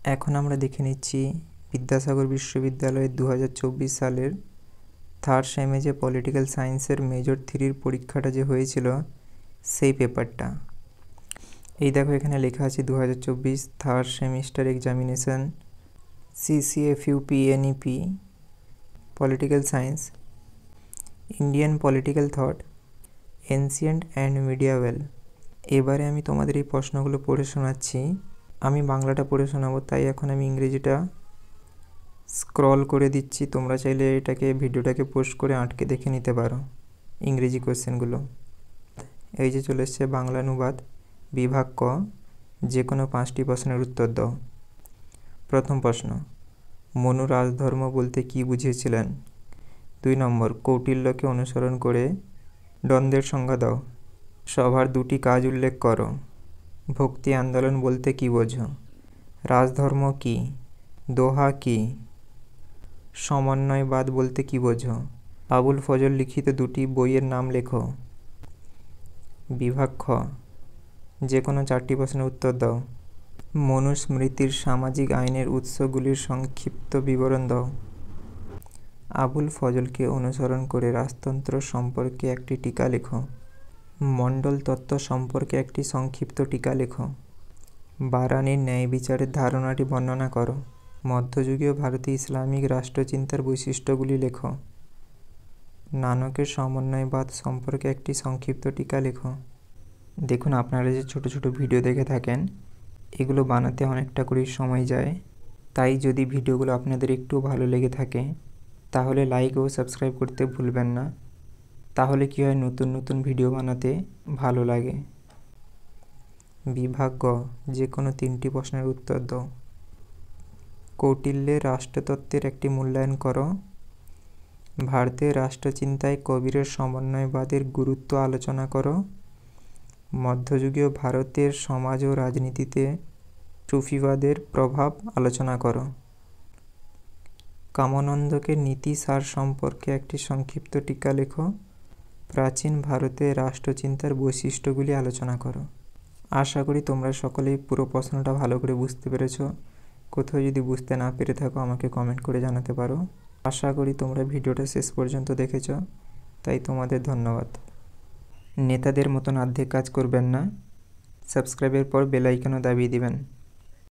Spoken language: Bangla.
এখন আমরা দেখে নিচ্ছি বিদ্যাসাগর বিশ্ববিদ্যালয়ের 2024 সালের থার্ড সেমে যে পলিটিক্যাল সায়েন্সের মেজর 3-র পরীক্ষাটা যে হয়েছিল সেই পেপারটা। এই দেখো এখানে লেখা আছে 2024 third semester examination CCFUPNEP political science Indian political thought ancient and medieval. এবারে আমি তোমাদের এই প্রশ্নগুলো পড়ে শোনাচ্ছি। আমি বাংলাটা পড়ে শোনাবো, তাই এখন আমি ইংরেজিটা স্ক্রল করে দিচ্ছি। তোমরা চাইলে এটাকে ভিডিওটাকে পোস্ট করে আটকে দেখে নিতে পারো ইংরেজি কোয়েশ্চেনগুলো। এই যে চলে এসছে বাংলানুবাদ বিভাগ ক, যে কোনো 5টি প্রশ্নের উত্তর দাও। প্রথম প্রশ্ন, মনু রাজধর্ম বলতে কি বুঝিয়েছিলেন? 2 নম্বর, কৌটিল্যকে অনুসরণ করে দ্বন্দ্বের সংজ্ঞা দাও। সভার 2টি কাজ উল্লেখ করো। ভক্তি আন্দোলন বলতে কি বোঝো? রাজধর্ম কি? দোহা কি? সমন্বয়বাদ বলতে কি বোঝো? আবুল ফজল লিখিত 2টি বইয়ের নাম লেখো। বিভাগ খ, যে কোনো 4টি প্রশ্নের উত্তর দাও। মনুস্মৃতির সামাজিক আইনের উৎসগুলির সংক্ষিপ্ত বিবরণ দাও। আবুল ফজলকে অনুসরণ করে রাজতন্ত্র সম্পর্কে একটি টীকা লেখো। মণ্ডল তত্ত্ব সম্পর্কে একটি সংক্ষিপ্ত টীকা লেখো। বারানীর ন্যায় বিচারের ধারণাটি বর্ণনা করো। মধ্যযুগীয় ভারতে ইসলামিক রাষ্ট্রচিন্তার বৈশিষ্ট্যগুলি লেখো। নানকের সমন্বয়বাদ সম্পর্কে একটি সংক্ষিপ্ত টীকা লেখো। দেখুন, আপনারা যে ছোট ছোট ভিডিও দেখে থাকেন, এগুলো বানাতে অনেকটা করে সময় যায়। তাই যদি ভিডিওগুলো আপনাদের একটু ভালো লেগে থাকে তাহলে লাইক ও সাবস্ক্রাইব করতে ভুলবেন না। তাহলে কি হয়, নতুন নতুন ভিডিও বানাতে ভালো লাগে। বিভাগ গ, যে কোনো 3টি প্রশ্নের উত্তর দাও। কৌটিল্যের রাষ্ট্রতত্ত্বের একটি মূল্যায়ন করো। ভারতের রাষ্ট্রচিন্তায় কবিরের সমন্বয়বাদের গুরুত্ব আলোচনা করো। মধ্যযুগীয় ভারতের সমাজ ও রাজনীতিতে সুফিবাদের প্রভাব আলোচনা করো। কামানন্দকে নীতি সার সম্পর্কে একটি সংক্ষিপ্ত টীকা লেখো। প্রাচীন ভারতের রাষ্ট্রচিন্তার বৈশিষ্ট্যগুলি আলোচনা করো। আশা করি তোমরা সকলেই পুরো প্রশ্নটা ভালো করে বুঝতে পেরেছো। কোথাও যদি বুঝতে না পেরে থাকো আমাকে কমেন্ট করে জানাতে পারো। আশা করি তোমরা ভিডিওটা শেষ পর্যন্ত দেখেছো, তাই তোমাদের ধন্যবাদ। নেতাদের মতন অর্ধেক কাজ করবেন না, সাবস্ক্রাইবের পর বেল আইকনও দাবিয়ে দিবেন।